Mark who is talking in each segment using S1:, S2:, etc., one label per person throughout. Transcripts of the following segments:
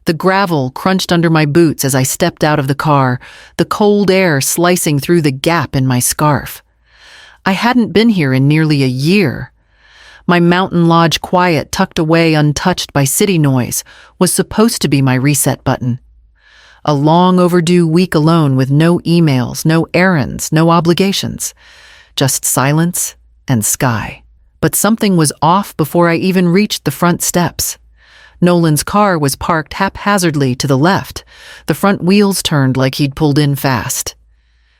S1: The gravel crunched under my boots as I stepped out of the car, the cold air slicing through the gap in my scarf. I hadn't been here in nearly a year. My mountain lodge quiet, tucked away untouched by city noise, was supposed to be my reset button. A long overdue week alone with no emails, no errands, no obligations. Just silence and sky. But something was off before I even reached the front steps. Nolan's car was parked haphazardly to the left. The front wheels turned like he'd pulled in fast.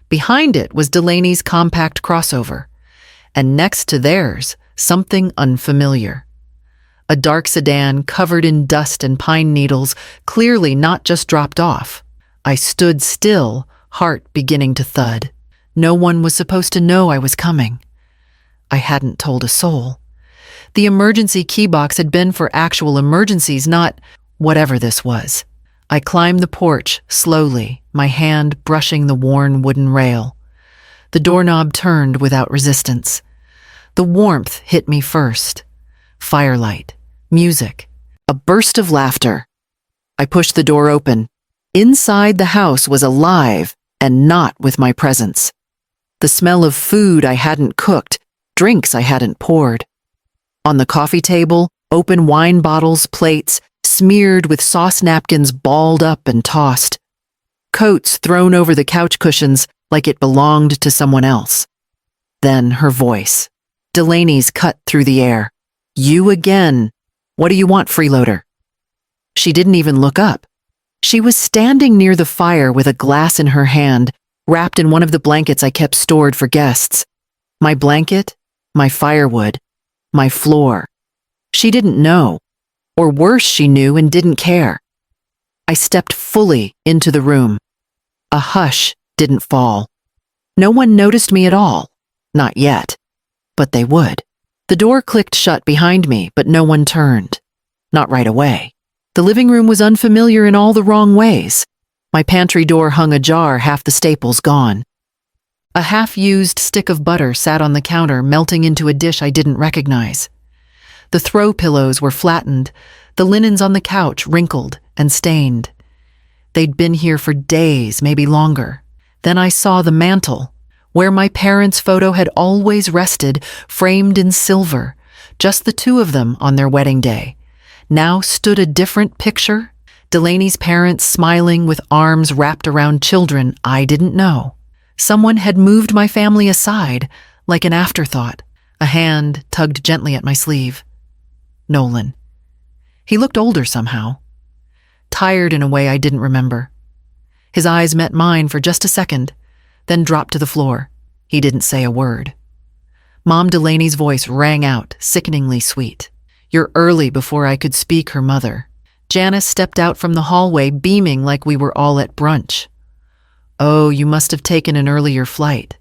S1: Behind it was Delaney's compact crossover. And next to theirs, something unfamiliar. A dark sedan covered in dust and pine needles, clearly not just dropped off. I stood still, heart beginning to thud. No one was supposed to know I was coming. I hadn't told a soul. The emergency key box had been for actual emergencies, not whatever this was. I climbed the porch slowly, my hand brushing the worn wooden rail. The doorknob turned without resistance. The warmth hit me first. Firelight, music, a burst of laughter. I pushed the door open. Inside the house was alive, and not with my presence. The smell of food I hadn't cooked, drinks I hadn't poured. On the coffee table, open wine bottles, plates, smeared with sauce napkins balled up and tossed. Coats thrown over the couch cushions like it belonged to someone else. Then her voice. Delaney's cut through the air. "You again. What do you want, freeloader?" She didn't even look up. She was standing near the fire with a glass in her hand, wrapped in one of the blankets I kept stored for guests. My blanket, my firewood, my floor. She didn't know. Or worse, she knew and didn't care. I stepped fully into the room. A hush didn't fall. No one noticed me at all. Not yet. But they would. The door clicked shut behind me, but no one turned. Not right away. The living room was unfamiliar in all the wrong ways. My pantry door hung ajar, half the staples gone. A half-used stick of butter sat on the counter, melting into a dish I didn't recognize. The throw pillows were flattened, the linens on the couch wrinkled and stained. They'd been here for days, maybe longer. Then I saw the mantel, where my parents' photo had always rested, framed in silver, just the two of them on their wedding day. Now stood a different picture, Delaney's parents smiling with arms wrapped around children I didn't know. Someone had moved my family aside, like an afterthought. A hand tugged gently at my sleeve. Nolan. He looked older somehow. Tired in a way I didn't remember. His eyes met mine for just a second, then dropped to the floor. He didn't say a word. Mom Delaney's voice rang out, sickeningly sweet. "You're early," before I could speak, her mother. Janice stepped out from the hallway, beaming like we were all at brunch. "Oh, you must have taken an earlier flight.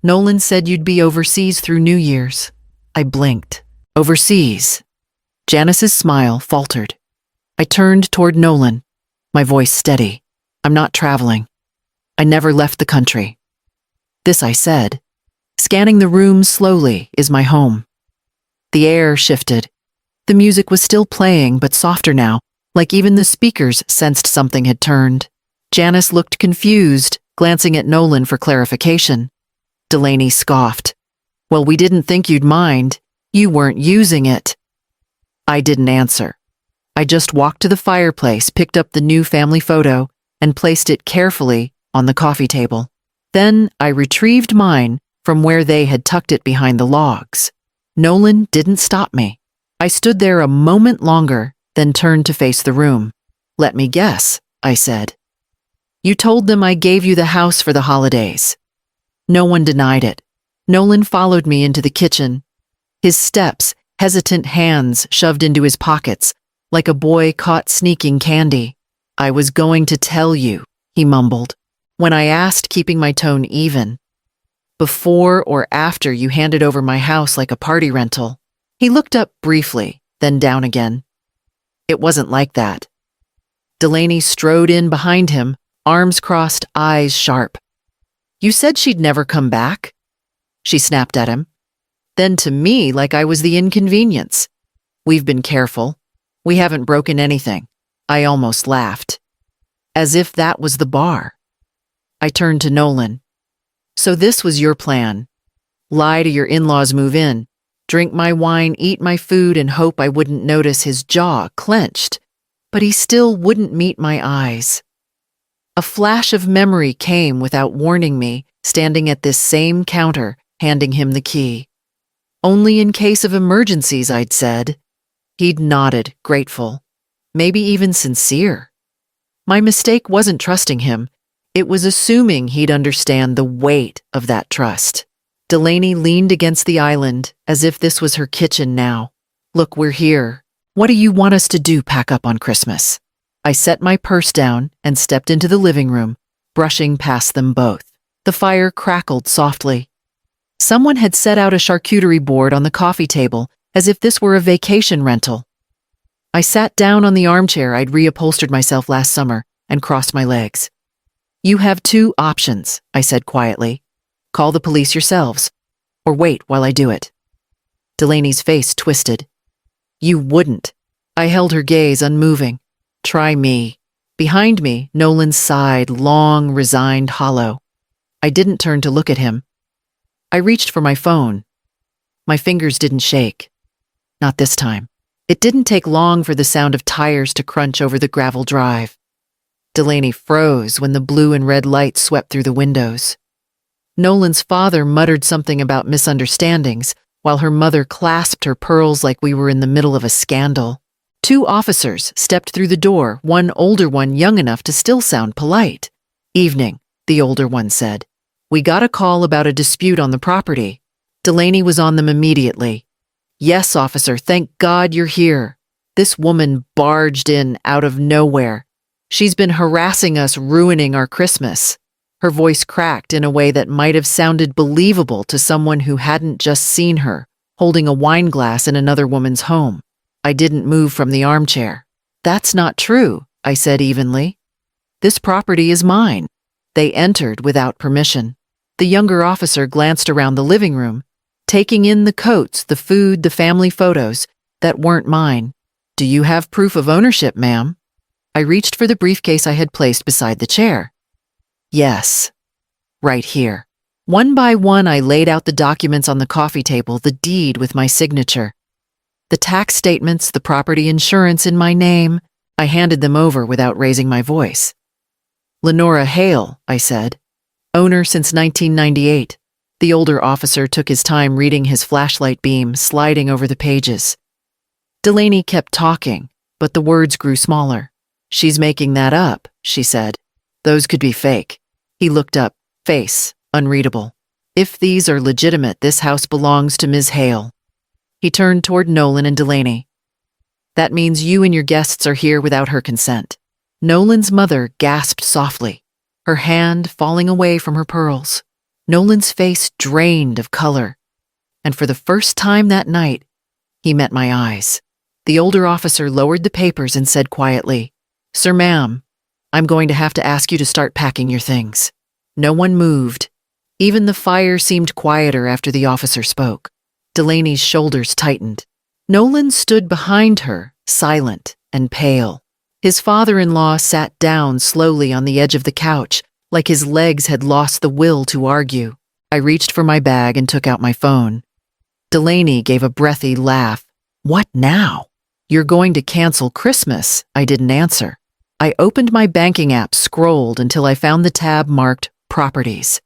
S1: Nolan said you'd be overseas through New Year's." I blinked. "Overseas?" Janice's smile faltered. I turned toward Nolan, my voice steady. "I'm not traveling. I never left the country." This I said. Scanning the room slowly is my home. The air shifted. The music was still playing, but softer now, like even the speakers sensed something had turned. Janice looked confused, glancing at Nolan for clarification. Delaney scoffed. "Well, we didn't think you'd mind. You weren't using it." I didn't answer. I just walked to the fireplace, picked up the new family photo, and placed it carefully on the coffee table. Then I retrieved mine from where they had tucked it behind the logs. Nolan didn't stop me. I stood there a moment longer, then turned to face the room. "Let me guess," I said. "You told them I gave you the house for the holidays." No one denied it. Nolan followed me into the kitchen. His steps, hesitant hands shoved into his pockets, like a boy caught sneaking candy. "I was going to tell you," he mumbled, when I asked, keeping my tone even. "Before or after you handed over my house like a party rental." He looked up briefly, then down again. "It wasn't like that." Delaney strode in behind him, arms crossed, eyes sharp. "You said she'd never come back?" She snapped at him. Then to me, like I was the inconvenience. "We've been careful. We haven't broken anything. I almost laughed. As if that was the bar. I turned to Nolan. So this was your plan. Lie to your in-laws, move in, drink my wine, eat my food, and hope I wouldn't notice. His jaw clenched, but he still wouldn't meet my eyes. A flash of memory came without warning me, standing at this same counter, handing him the key. Only in case of emergencies, I'd said. He'd nodded, grateful, maybe even sincere. My mistake wasn't trusting him. It was assuming he'd understand the weight of that trust. Delaney leaned against the island, as if this was her kitchen now. Look, we're here. What do you want us to do, pack up on Christmas? I set my purse down and stepped into the living room, brushing past them both. The fire crackled softly. Someone had set out a charcuterie board on the coffee table, as if this were a vacation rental. I sat down on the armchair I'd reupholstered myself last summer and crossed my legs. You have two options, I said quietly. Call the police yourselves, or wait while I do it. Delaney's face twisted. You wouldn't. I held her gaze unmoving. Try me. Behind me, Nolan sighed, long, resigned, hollow. I didn't turn to look at him. I reached for my phone. My fingers didn't shake. Not this time. It didn't take long for the sound of tires to crunch over the gravel drive. Delaney froze when the blue and red lights swept through the windows. Nolan's father muttered something about misunderstandings, while her mother clasped her pearls like we were in the middle of a scandal. Two officers stepped through the door, one older one young enough to still sound polite. Evening, the older one said. We got a call about a dispute on the property. Delaney was on them immediately. Yes, officer, thank God you're here. This woman barged in out of nowhere. She's been harassing us, ruining our Christmas. Her voice cracked in a way that might have sounded believable to someone who hadn't just seen her, holding a wine glass in another woman's home. I didn't move from the armchair. That's not true, I said evenly. This property is mine. They entered without permission. The younger officer glanced around the living room, taking in the coats, the food, the family photos that weren't mine. Do you have proof of ownership, ma'am? I reached for the briefcase I had placed beside the chair. Yes. Right here. One by one, I laid out the documents on the coffee table, the deed with my signature. The tax statements, the property insurance in my name. I handed them over without raising my voice. Lenora Hale, I said. Owner since 1998. The older officer took his time reading his flashlight beam, sliding over the pages. Delaney kept talking, but the words grew smaller. She's making that up, she said. Those could be fake. He looked up, face unreadable. If these are legitimate, this house belongs to Ms. Hale. He turned toward Nolan and Delaney. That means you and your guests are here without her consent. Nolan's mother gasped softly, her hand falling away from her pearls. Nolan's face drained of color. And for the first time that night, he met my eyes. The older officer lowered the papers and said quietly, Sir, ma'am, I'm going to have to ask you to start packing your things. No one moved. Even the fire seemed quieter after the officer spoke. Delaney's shoulders tightened. Nolan stood behind her, silent and pale. His father-in-law sat down slowly on the edge of the couch, like his legs had lost the will to argue. I reached for my bag and took out my phone. Delaney gave a breathy laugh. What now? You're going to cancel Christmas? I didn't answer. I opened my banking app, scrolled until I found the tab marked Properties,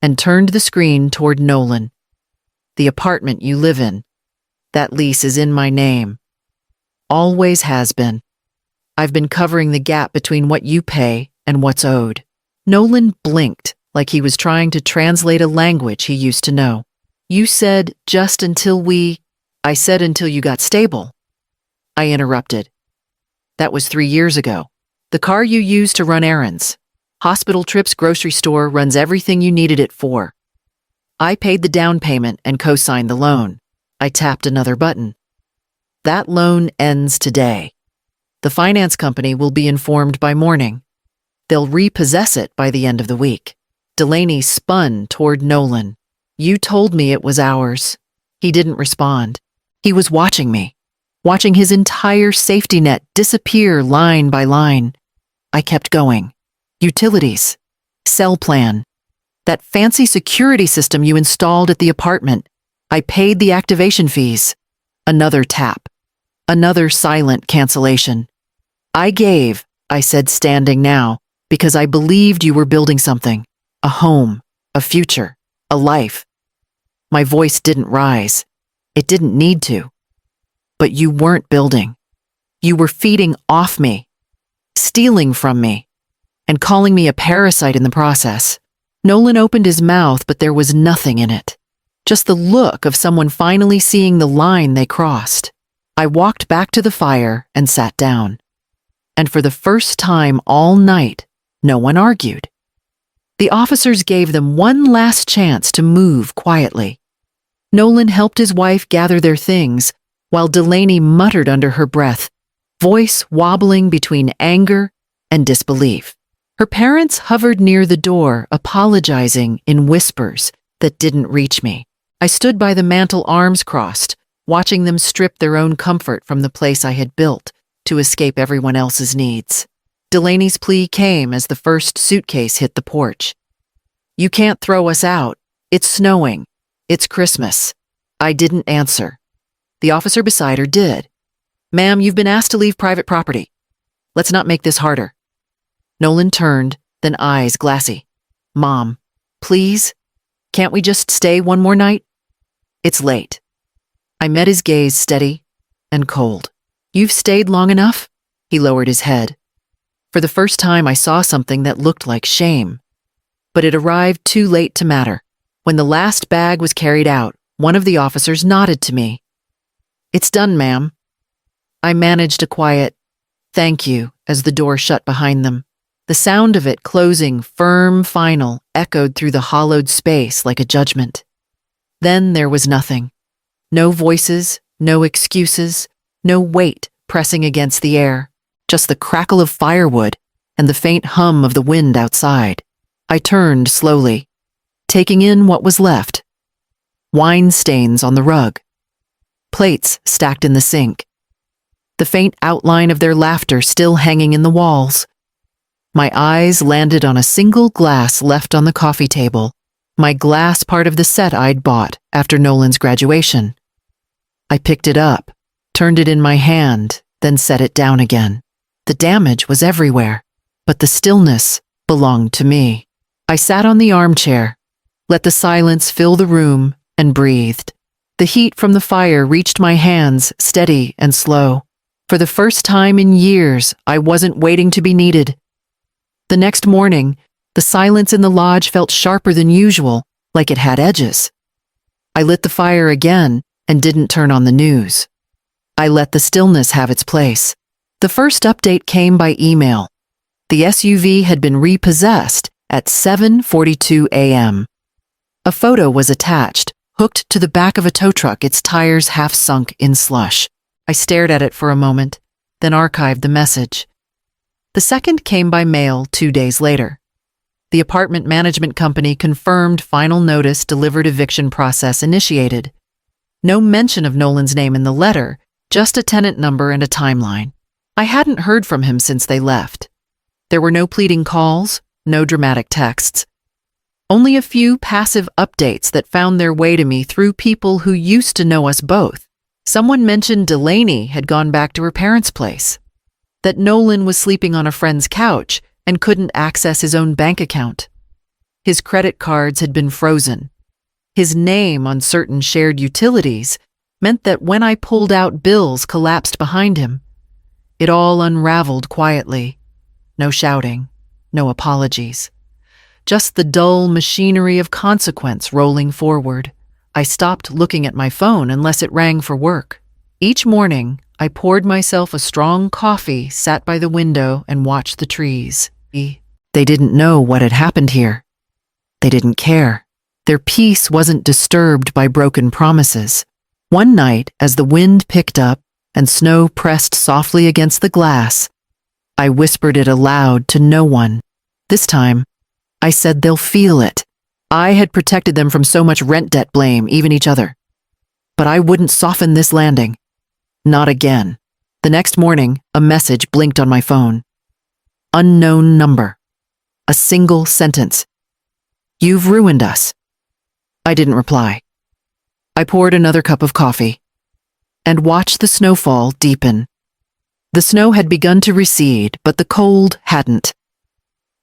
S1: and turned the screen toward Nolan. The apartment you live in. That lease is in my name. Always has been. I've been covering the gap between what you pay and what's owed. Nolan blinked, like he was trying to translate a language he used to know. You said just until I said until you got stable. I interrupted. That was 3 years ago. The car you used to run errands. Hospital trips, grocery store, runs everything you needed it for. I paid the down payment and co-signed the loan. I tapped another button. That loan ends today. The finance company will be informed by morning. They'll repossess it by the end of the week. Delaney spun toward Nolan. You told me it was ours. He didn't respond. He was watching me. watching his entire safety net disappear line by line. I kept going. Utilities. Cell plan. That fancy security system you installed at the apartment. I paid the activation fees. Another tap. Another silent cancellation. I gave, I said, standing now, because I believed you were building something. A home, a future, a life. My voice didn't rise. It didn't need to. But you weren't building. You were feeding off me, stealing from me, and calling me a parasite in the process. Nolan opened his mouth, but there was nothing in it. Just the look of someone finally seeing the line they crossed. I walked back to the fire and sat down. And for the first time all night, no one argued. The officers gave them one last chance to move quietly. Nolan helped his wife gather their things, while Delaney muttered under her breath, voice wobbling between anger and disbelief. Her parents hovered near the door, apologizing in whispers that didn't reach me. I stood by the mantel, arms crossed, watching them strip their own comfort from the place I had built to escape everyone else's needs. Delaney's plea came as the first suitcase hit the porch. You can't throw us out. It's snowing. It's Christmas. I didn't answer. The officer beside her did. Ma'am, you've been asked to leave private property. Let's not make this harder. Nolan turned, then eyes glassy. Mom, please? Can't we just stay one more night? It's late. I met his gaze, steady and cold. You've stayed long enough? He lowered his head. For the first time, I saw something that looked like shame. But it arrived too late to matter. When the last bag was carried out, one of the officers nodded to me. It's done, ma'am. I managed a quiet, thank you, as the door shut behind them. The sound of it closing, firm, final, echoed through the hollowed space like a judgment. Then there was nothing. No voices, no excuses, no weight pressing against the air. Just the crackle of firewood and the faint hum of the wind outside. I turned slowly, taking in what was left. Wine stains on the rug. Plates stacked in the sink. The faint outline of their laughter still hanging in the walls. My eyes landed on a single glass left on the coffee table, my glass part of the set I'd bought after Nolan's graduation. I picked it up, turned it in my hand, then set it down again. The damage was everywhere, but the stillness belonged to me. I sat on the armchair, let the silence fill the room, and breathed. The heat from the fire reached my hands, steady and slow. For the first time in years, I wasn't waiting to be needed. The next morning, the silence in the lodge felt sharper than usual, like it had edges. I lit the fire again and didn't turn on the news. I let the stillness have its place. The first update came by email. The SUV had been repossessed at 7:42 a.m. A photo was attached, hooked to the back of a tow truck, its tires half sunk in slush. I stared at it for a moment, then archived the message. The second came by mail 2 days later. The apartment management company confirmed final notice delivered, eviction process initiated. No mention of Nolan's name in the letter, just a tenant number and a timeline. I hadn't heard from him since they left. There were no pleading calls, no dramatic texts. Only a few passive updates that found their way to me through people who used to know us both. Someone mentioned Delaney had gone back to her parents' place, that Nolan was sleeping on a friend's couch and couldn't access his own bank account. His credit cards had been frozen. His name on certain shared utilities meant that when I pulled out, bills collapsed behind him. It all unraveled quietly. No shouting, no apologies. Just the dull machinery of consequence rolling forward. I stopped looking at my phone unless it rang for work. Each morning, I poured myself a strong coffee, sat by the window, and watched the trees. They didn't know what had happened here. They didn't care. Their peace wasn't disturbed by broken promises. One night, as the wind picked up and snow pressed softly against the glass, I whispered it aloud to no one. This time, I said they'll feel it. I had protected them from so much rent debt blame, even each other. But I wouldn't soften this landing. Not again. The next morning, a message blinked on my phone. Unknown number. A single sentence. You've ruined us. I didn't reply. I poured another cup of coffee and watched the snowfall deepen. The snow had begun to recede, but the cold hadn't.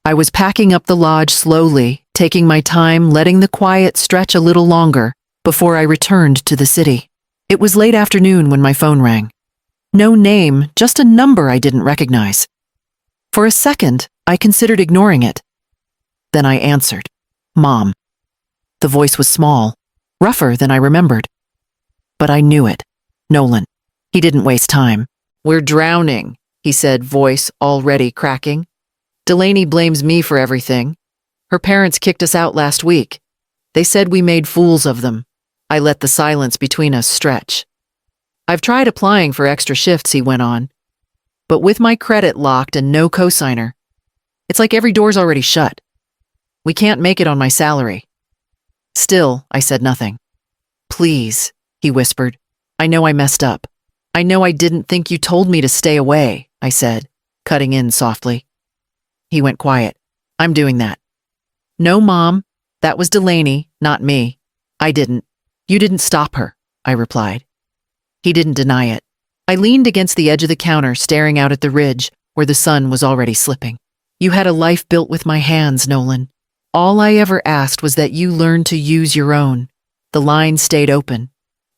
S1: I was packing up the lodge slowly, taking my time, letting the quiet stretch a little longer before I returned to the city. It was late afternoon when my phone rang. No name, just a number I didn't recognize. For a second, I considered ignoring it. Then I answered, Mom. The voice was small, rougher than I remembered. But I knew it. Nolan. He didn't waste time. We're drowning, he said, voice already cracking. Delaney blames me for everything. Her parents kicked us out last week. They said we made fools of them. I let the silence between us stretch. I've tried applying for extra shifts, he went on. But with my credit locked and no cosigner, it's like every door's already shut. We can't make it on my salary. Still, I said nothing. Please, he whispered. I know I messed up. I know I didn't think you told me to stay away, I said, cutting in softly. He went quiet. I'm doing that. No, Mom. That was Delaney, not me. I didn't. You didn't stop her, I replied. He didn't deny it. I leaned against the edge of the counter, staring out at the ridge where the sun was already slipping. You had a life built with my hands, Nolan. All I ever asked was that you learn to use your own. The line stayed open,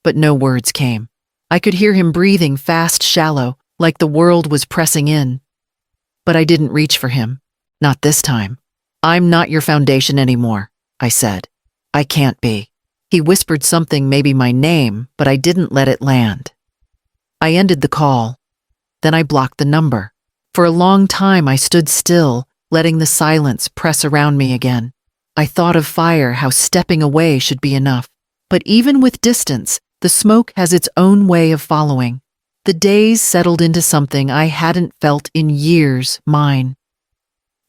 S1: but no words came. I could hear him breathing fast, shallow, like the world was pressing in. But I didn't reach for him. Not this time. I'm not your foundation anymore, I said. I can't be. He whispered something, maybe my name, but I didn't let it land. I ended the call. Then I blocked the number. For a long time I stood still, letting the silence press around me again. I thought of fire, how stepping away should be enough. But even with distance, the smoke has its own way of following. The days settled into something I hadn't felt in years, mine.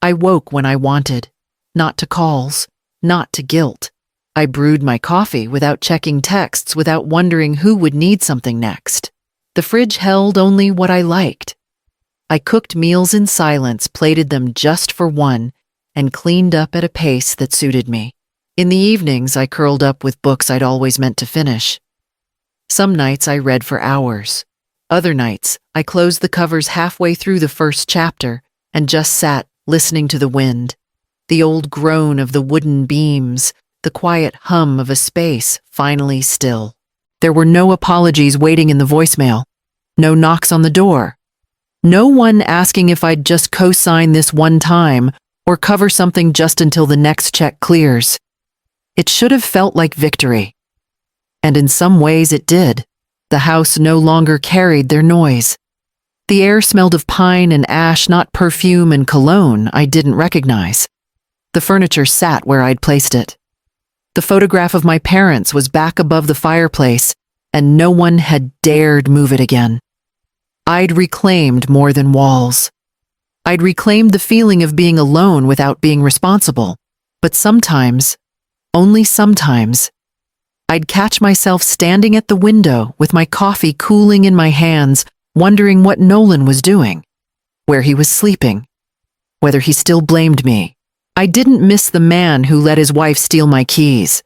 S1: I woke when I wanted, not to calls, not to guilt. I brewed my coffee without checking texts, without wondering who would need something next. The fridge held only what I liked. I cooked meals in silence, plated them just for one, and cleaned up at a pace that suited me. In the evenings, I curled up with books I'd always meant to finish. Some nights I read for hours. Other nights, I closed the covers halfway through the first chapter and just sat listening to the wind, the old groan of the wooden beams, the quiet hum of a space finally still. There were no apologies waiting in the voicemail, no knocks on the door, no one asking if I'd just co-sign this one time or cover something just until the next check clears. It should have felt like victory. And in some ways it did. The house no longer carried their noise. The air smelled of pine and ash, not perfume and cologne I didn't recognize. The furniture sat where I'd placed it. The photograph of my parents was back above the fireplace, and no one had dared move it again. I'd reclaimed more than walls. I'd reclaimed the feeling of being alone without being responsible. But sometimes, only sometimes, I'd catch myself standing at the window with my coffee cooling in my hands, wondering what Nolan was doing, where he was sleeping, whether he still blamed me. I didn't miss the man who let his wife steal my keys.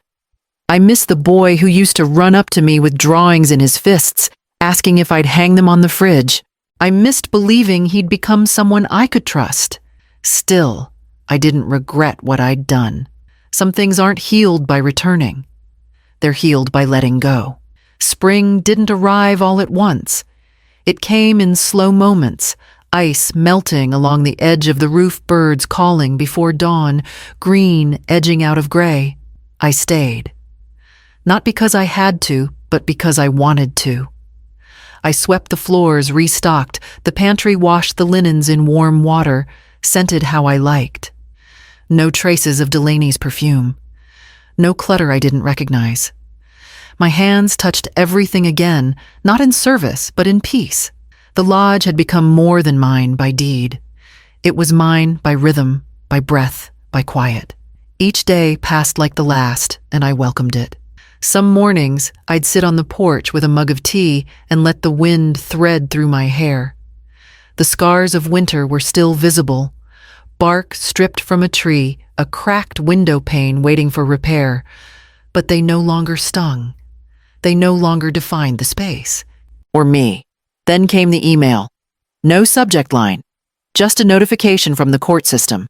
S1: I missed the boy who used to run up to me with drawings in his fists, asking if I'd hang them on the fridge. I missed believing he'd become someone I could trust. Still, I didn't regret what I'd done. Some things aren't healed by returning. They're healed by letting go. Spring didn't arrive all at once. It came in slow moments, ice melting along the edge of the roof, birds calling before dawn, green edging out of gray. I stayed. Not because I had to, but because I wanted to. I swept the floors, restocked, the pantry washed the linens in warm water, scented how I liked. No traces of Delaney's perfume. No clutter I didn't recognize. My hands touched everything again, not in service, but in peace. The lodge had become more than mine by deed. It was mine by rhythm, by breath, by quiet. Each day passed like the last, and I welcomed it. Some mornings, I'd sit on the porch with a mug of tea and let the wind thread through my hair. The scars of winter were still visible. Bark stripped from a tree, a cracked window pane waiting for repair. But they no longer stung. They no longer defined the space. Or me. Then came the email. No subject line. Just a notification from the court system.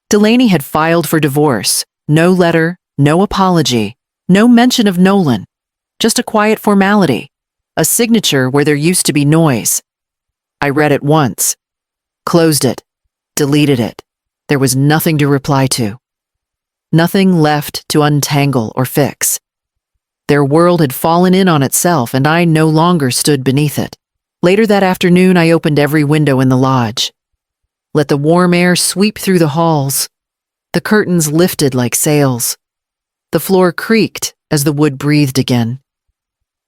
S1: Delaney had filed for divorce. No letter, no apology, no mention of Nolan. Just a quiet formality. A signature where there used to be noise. I read it once. Closed it. Deleted it. There was nothing to reply to. Nothing left to untangle or fix. Their world had fallen in on itself, and I no longer stood beneath it. Later that afternoon, I opened every window in the lodge. Let the warm air sweep through the halls. The curtains lifted like sails. The floor creaked as the wood breathed again.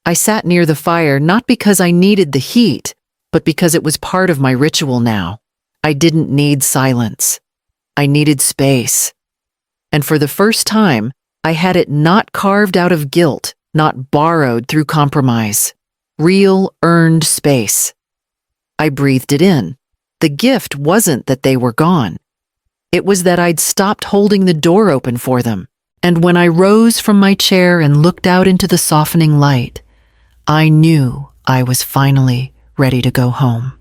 S1: I sat near the fire not because I needed the heat, but because it was part of my ritual now. I didn't need silence. I needed space. And for the first time, I had it not carved out of guilt, not borrowed through compromise. Real, earned space. I breathed it in. The gift wasn't that they were gone. It was that I'd stopped holding the door open for them. And when I rose from my chair and looked out into the softening light, I knew I was finally ready to go home.